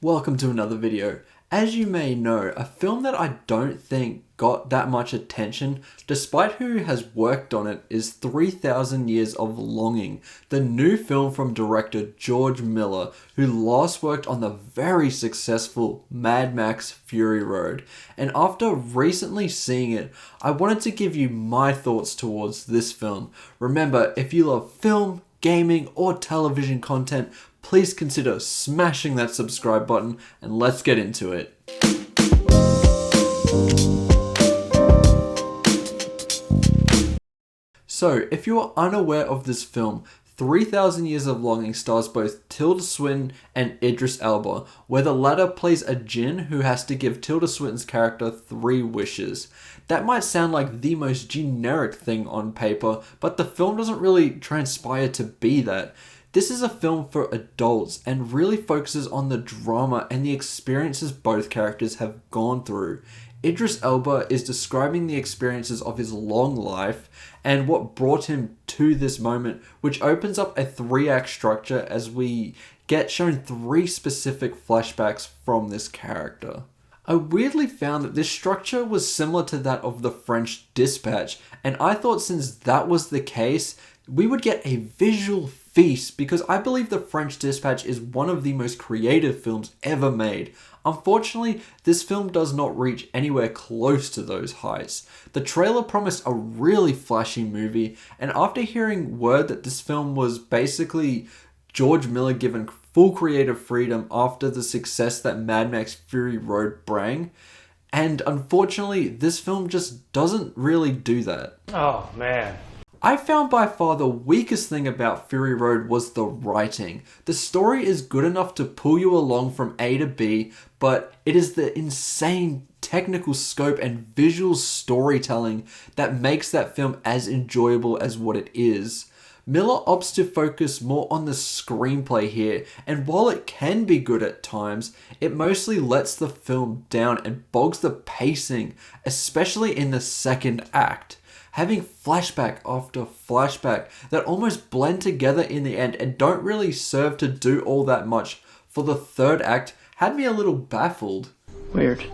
Welcome to another video. As you may know, a film that I don't think got that much attention, despite who has worked on it, is 3,000 Years of Longing, the new film from director George Miller, who last worked on the very successful Mad Max Fury Road. And after recently seeing it, I wanted to give you my thoughts towards this film. Remember, if you love film, gaming, or television content, please consider smashing that subscribe button and let's get into it. So, if you are unaware of this film, 3,000 Years of Longing stars both Tilda Swinton and Idris Elba, where the latter plays a djinn who has to give Tilda Swinton's character 3 wishes. That might sound like the most generic thing on paper, but the film doesn't really transpire to be that. This is a film for adults and really focuses on the drama and the experiences both characters have gone through. Idris Elba is describing the experiences of his long life and what brought him to this moment, which opens up a 3-act structure as we get shown 3 specific flashbacks from this character. I weirdly found that this structure was similar to that of The French Dispatch, and I thought since that was the case, we would get a visual feast because I believe The French Dispatch is one of the most creative films ever made. Unfortunately, this film does not reach anywhere close to those heights. The trailer promised a really flashy movie, and after hearing word that this film was basically George Miller given full creative freedom after the success that Mad Max Fury Road brought, and unfortunately, this film just doesn't really do that. Oh man. I found by far the weakest thing about Fury Road was the writing. The story is good enough to pull you along from A to B, but it is the insane technical scope and visual storytelling that makes that film as enjoyable as what it is. Miller opts to focus more on the screenplay here, and while it can be good at times, it mostly lets the film down and bogs the pacing, especially in the second act. Having flashback after flashback that almost blend together in the end and don't really serve to do all that much for the third act had me a little baffled. Weird.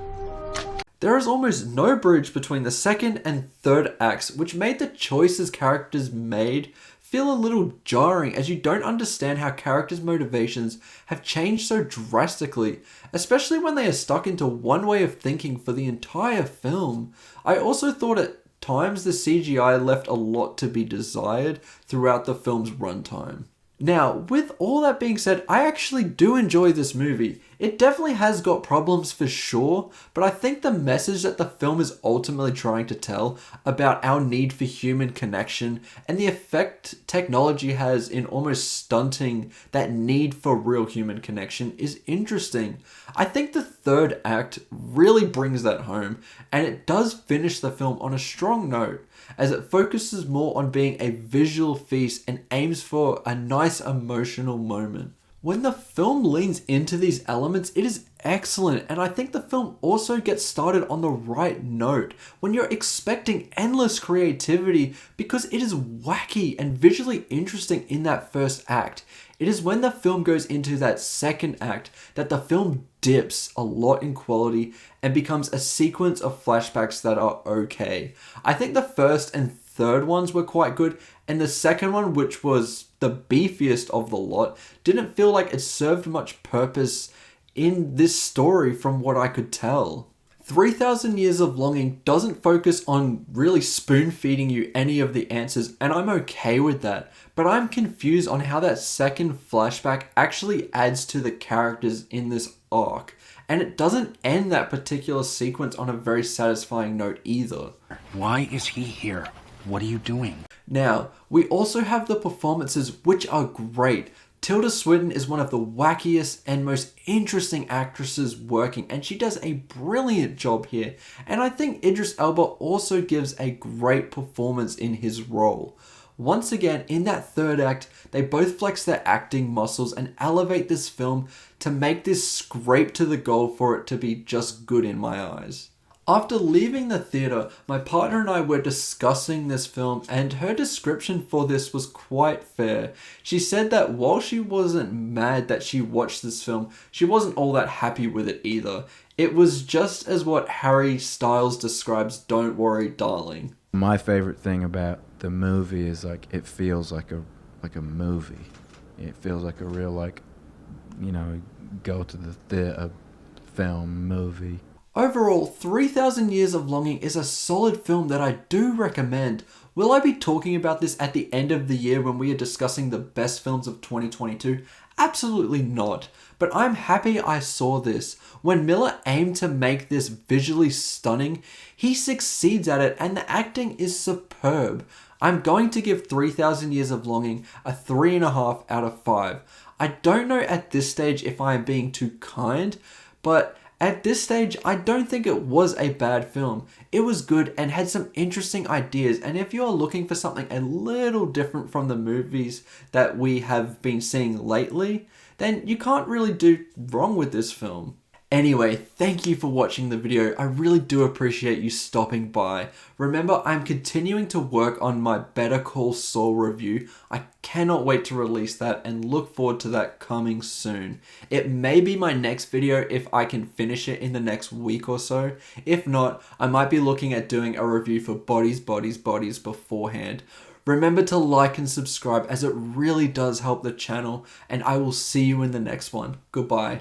There is almost no bridge between the second and third acts, which made the choices characters made feel a little jarring as you don't understand how characters' motivations have changed so drastically, especially when they are stuck into one way of thinking for the entire film. I also thought at times the CGI left a lot to be desired throughout the film's runtime. Now, with all that being said, I actually do enjoy this movie. It definitely has got problems for sure, but I think the message that the film is ultimately trying to tell about our need for human connection and the effect technology has in almost stunting that need for real human connection is interesting. I think the third act really brings that home, and it does finish the film on a strong note, as it focuses more on being a visual feast and aims for a nice emotional moment. When the film leans into these elements, it is excellent, and I think the film also gets started on the right note when you're expecting endless creativity because it is wacky and visually interesting in that first act. It is when the film goes into that second act that the film dips a lot in quality and becomes a sequence of flashbacks that are okay. I think the first and third ones were quite good, and the second one, which was the beefiest of the lot, didn't feel like it served much purpose in this story from what I could tell. 3,000 Years of Longing doesn't focus on really spoon-feeding you any of the answers, and I'm okay with that, but I'm confused on how that second flashback actually adds to the characters in this arc, and it doesn't end that particular sequence on a very satisfying note either. Why is he here? What are you doing? Now, we also have the performances, which are great. Tilda Swinton is one of the wackiest and most interesting actresses working, and she does a brilliant job here. And I think Idris Elba also gives a great performance in his role. Once again, in that third act, they both flex their acting muscles and elevate this film to make this scrape to the goal for it to be just good in my eyes. After leaving the theatre, my partner and I were discussing this film, and her description for this was quite fair. She said that while she wasn't mad that she watched this film, she wasn't all that happy with it either. It was just as what Harry Styles describes Don't Worry, Darling. My favorite thing about the movie is like it feels like a movie. It feels like a real go to the theater film movie. Overall, 3,000 Years of Longing is a solid film that I do recommend. Will I be talking about this at the end of the year when we are discussing the best films of 2022? Absolutely not. But I'm happy I saw this. When Miller aimed to make this visually stunning, he succeeds at it and the acting is superb. I'm going to give 3,000 Years of Longing a 3.5 out of 5. I don't know at this stage if I am being too kind, but at this stage, I don't think it was a bad film. It was good and had some interesting ideas, and if you're looking for something a little different from the movies that we have been seeing lately, then you can't really do wrong with this film. Anyway, thank you for watching the video. I really do appreciate you stopping by. Remember, I'm continuing to work on my Better Call Saul review. I cannot wait to release that and look forward to that coming soon. It may be my next video if I can finish it in the next week or so. If not, I might be looking at doing a review for Bodies, Bodies, Bodies beforehand. Remember to like and subscribe as it really does help the channel, and I will see you in the next one. Goodbye.